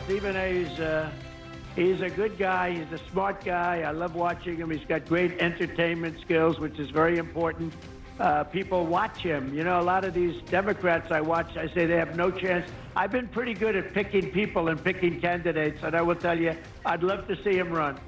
Stephen A. He's a good guy. He's a smart guy. I love watching him. He's got great entertainment skills, which is very important. People watch him. You know, a lot of these Democrats I watch, I say they have no chance. I've been pretty good at picking people and picking candidates, and I will tell you, I'd love to see him run.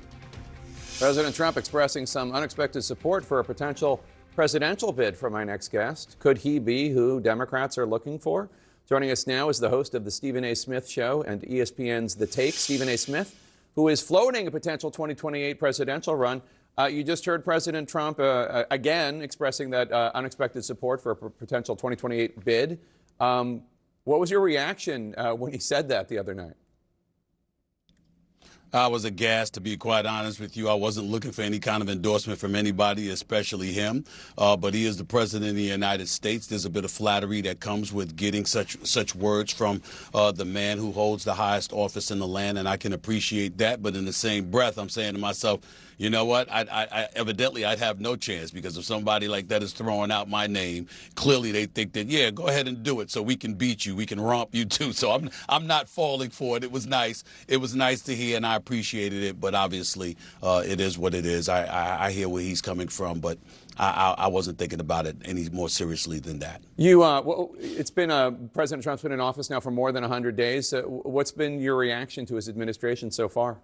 President Trump expressing some unexpected support for a potential presidential bid for my next guest. Could he be who Democrats are looking for? Joining us now is the host of the Stephen A. Smith Show and ESPN's The Take, Stephen A. Smith, who is floating a potential 2028 presidential run. You just heard President Trump again expressing that unexpected support for a potential 2028 bid. What was your reaction when he said that the other night? I was aghast, to be quite honest with you. I wasn't looking for any kind of endorsement from anybody, especially him. But he is the president of the United States. There's a bit of flattery that comes with getting such words from the man who holds the highest office in the land, and I can appreciate that. But in the same breath, I'm saying to myself, you know what? Evidently, I'd have no chance, because if somebody like that is throwing out my name, clearly they think that, yeah, go ahead and do it so we can beat you. We can romp you, too. So I'm not falling for it. It was nice. It was nice to hear, and I appreciated it. But obviously, it is what it is. I hear where he's coming from, but I wasn't thinking about it any more seriously than that. It's been President Trump's been in office now for more than 100 days. What's been your reaction to his administration so far?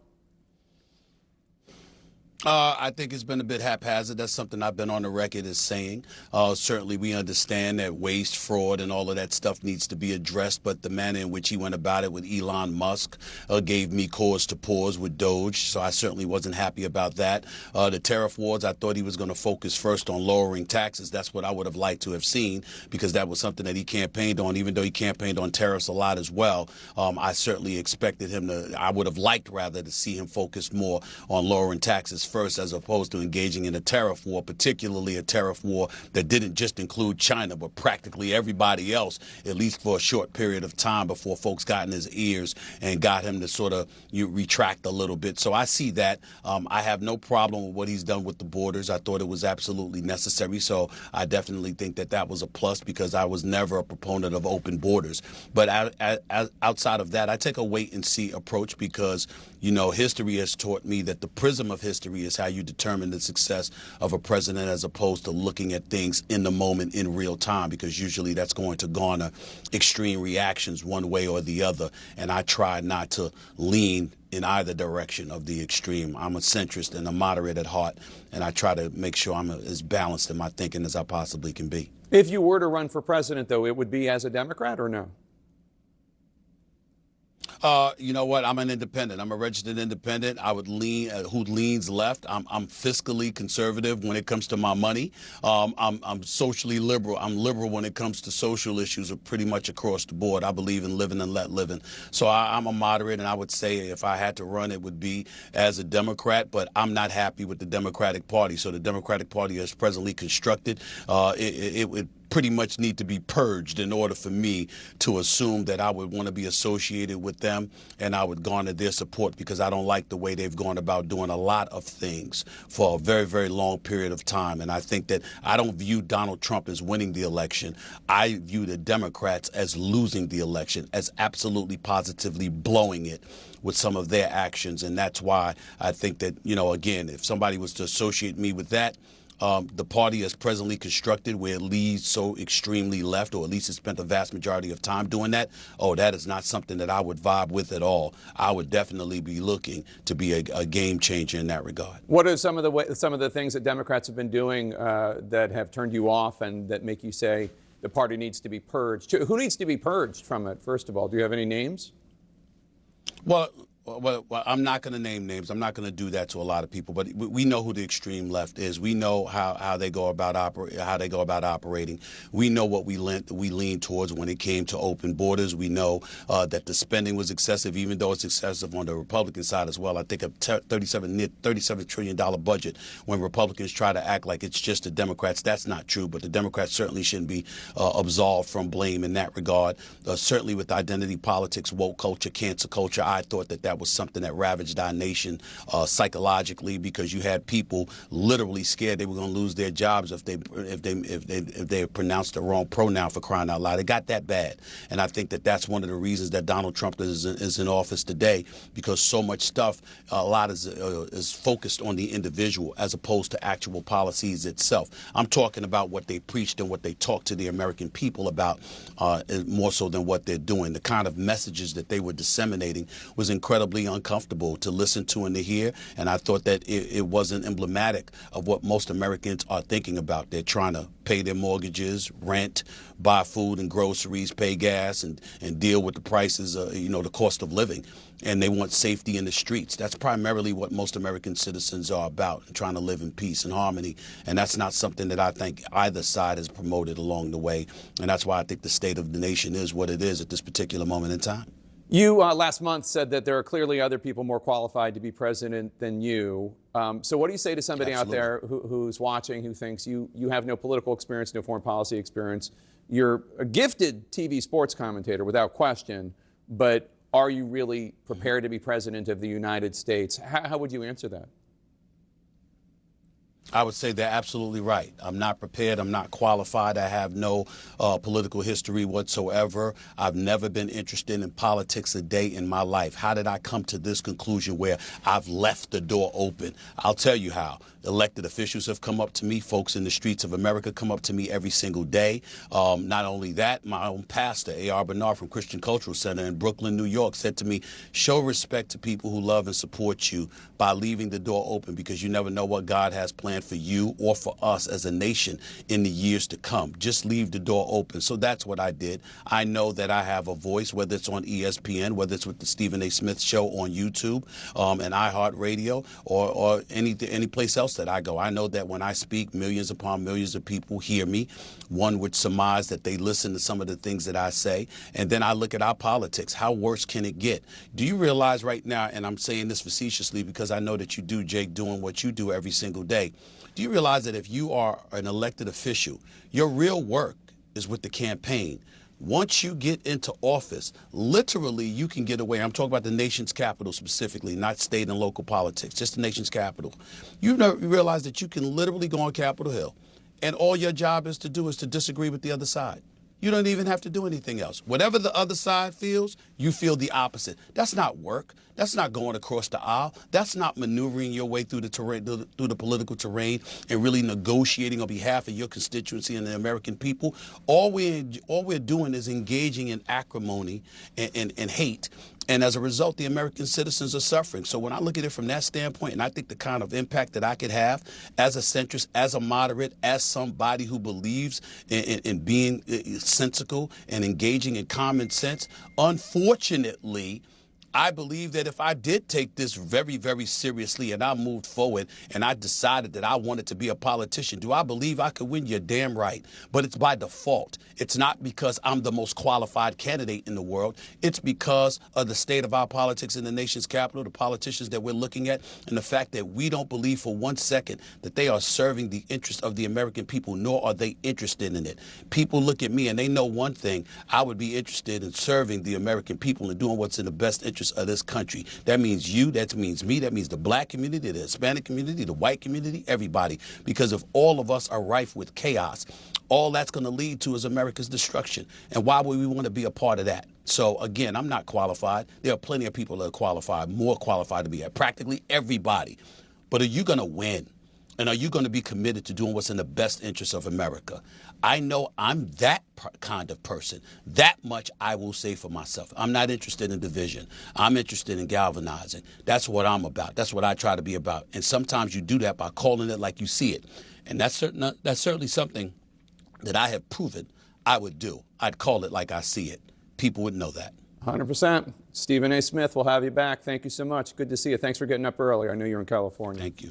I think it's been a bit haphazard. That's something I've been on the record as saying. Certainly, we understand that waste, fraud, and all of that stuff needs to be addressed. But the manner in which he went about it with Elon Musk gave me cause to pause with Doge. So I certainly wasn't happy about that. The tariff wars, I thought he was going to focus first on lowering taxes. That's what I would have liked to have seen, because that was something that he campaigned on, even though he campaigned on tariffs a lot as well. I certainly expected him to, I would have liked rather to see him focus more on lowering taxes first, as opposed to engaging in a tariff war, particularly a tariff war that didn't just include China, but practically everybody else, at least for a short period of time before folks got in his ears and got him to sort of retract a little bit. So I see that. I have no problem with what he's done with the borders. I thought it was absolutely necessary. So I definitely think that that was a plus, because I was never a proponent of open borders. But outside of that, I take a wait and see approach, because, you know, history has taught me that the prism of history is how you determine the success of a president, as opposed to looking at things in the moment in real time, because usually that's going to garner extreme reactions one way or the other. And I try not to lean in either direction of the extreme. I'm a centrist and a moderate at heart, and I try to make sure I'm as balanced in my thinking as I possibly can be. If you were to run for president, though, it would be as a Democrat or no? You know what? I'm an independent. I'm a registered independent. I would lean, who leans left. I'm fiscally conservative when it comes to my money. I'm socially liberal. I'm liberal when it comes to social issues, pretty much across the board. I believe in living and let living. So I'm a moderate, and I would say if I had to run, it would be as a Democrat, but I'm not happy with the Democratic Party. So the Democratic Party is presently constructed. It would pretty much need to be purged in order for me to assume that I would want to be associated with them, and I would garner their support, because I don't like the way they've gone about doing a lot of things for a very, very long period of time. And I think that I don't view Donald Trump as winning the election. I view the Democrats as losing the election, as absolutely positively blowing it with some of their actions. And that's why I think that, you know, again, if somebody was to associate me with that, the party is presently constructed where it leads so extremely left, or at least it spent the vast majority of time doing that. Oh, that is not something that I would vibe with at all. I would definitely be looking to be a game changer in that regard. What are some of the things that Democrats have been doing that have turned you off and that make you say the party needs to be purged? Who needs to be purged from it, first of all? Do you have any names? Well, I'm not going to name names. I'm not going to do that to a lot of people. But we know who the extreme left is. We know how they go about operating. We know what we lean towards when it came to open borders. We know that the spending was excessive, even though it's excessive on the Republican side as well. I think a $37 trillion budget, when Republicans try to act like it's just the Democrats, that's not true. But the Democrats certainly shouldn't be absolved from blame in that regard. Certainly with identity politics, woke culture, cancer culture, I thought that that was something that ravaged our nation psychologically, because you had people literally scared they were going to lose their jobs if they pronounced the wrong pronoun, for crying out loud. It got that bad. And I think that that's one of the reasons that Donald Trump is in office today, because so much stuff, a lot is focused on the individual as opposed to actual policies itself. I'm talking about what they preached and what they talked to the American people about, more so than what they're doing. The kind of messages that they were disseminating was incredibly uncomfortable to listen to and to hear. And I thought that it wasn't emblematic of what most Americans are thinking about. They're trying to pay their mortgages, rent, buy food and groceries, pay gas, and deal with the prices, the cost of living. And they want safety in the streets. That's primarily what most American citizens are about, trying to live in peace and harmony. And that's not something that I think either side has promoted along the way. And that's why I think the state of the nation is what it is at this particular moment in time. You last month said that there are clearly other people more qualified to be president than you. So what do you say to somebody Absolutely. out there who's watching, who thinks you have no political experience, no foreign policy experience? You're a gifted TV sports commentator without question, but are you really prepared to be president of the United States? How would you answer that? I would say they're absolutely right. I'm not prepared. I'm not qualified. I have no political history whatsoever. I've never been interested in politics a day in my life. How did I come to this conclusion where I've left the door open? I'll tell you how. Elected officials have come up to me. Folks in the streets of America come up to me every single day. Not only that, my own pastor, A.R. Bernard from Christian Cultural Center in Brooklyn, New York, said to me, show respect to people who love and support you by leaving the door open, because you never know what God has planned for you or for us as a nation in the years to come. Just leave the door open. So that's what I did. I know that I have a voice, whether it's on ESPN, whether it's with the Stephen A. Smith Show on YouTube and iHeartRadio, or any place else that I go. I know that when I speak, millions upon millions of people hear me. One would surmise that they listen to some of the things that I say. And then I look at our politics. How worse can it get? Do you realize right now, and I'm saying this facetiously because I know that you do, Jake, doing what you do every single day. Do you realize that if you are an elected official, your real work is with the campaign? Once you get into office, literally you can get away. I'm talking about the nation's capital specifically, not state and local politics, just the nation's capital. You realize that you can literally go on Capitol Hill, and all your job is to do is to disagree with the other side. You don't even have to do anything else. Whatever the other side feels, you feel the opposite. That's not work. That's not going across the aisle. That's not maneuvering your way through the terrain, through the political terrain, and really negotiating on behalf of your constituency and the American people. All we're doing is engaging in acrimony and hate. And as a result, the American citizens are suffering. So when I look at it from that standpoint, and I think the kind of impact that I could have as a centrist, as a moderate, as somebody who believes in being sensical and engaging in common sense, unfortunately, I believe that if I did take this very, very seriously and I moved forward and I decided that I wanted to be a politician, do I believe I could win? You're damn right. But it's by default. It's not because I'm the most qualified candidate in the world. It's because of the state of our politics in the nation's capital, the politicians that we're looking at, and the fact that we don't believe for 1 second that they are serving the interest of the American people, nor are they interested in it. People look at me and they know one thing. I would be interested in serving the American people and doing what's in the best interest of this country. That means you, that means me, that means the black community, the Hispanic community, the white community, everybody. Because if all of us are rife with chaos, all that's going to lead to is America's destruction. And why would we want to be a part of that? So again, I'm not qualified. There are plenty of people that are qualified, more qualified to be at, practically everybody. But are you going to win? And are you going to be committed to doing what's in the best interest of America? I know I'm that kind of person. That much I will say for myself. I'm not interested in division. I'm interested in galvanizing. That's what I'm about. That's what I try to be about. And sometimes you do that by calling it like you see it. And that's certainly something that I have proven I would do. I'd call it like I see it. People would know that. 100%. Stephen A. Smith, we'll have you back. Thank you so much. Good to see you. Thanks for getting up early. I know you're in California. Thank you.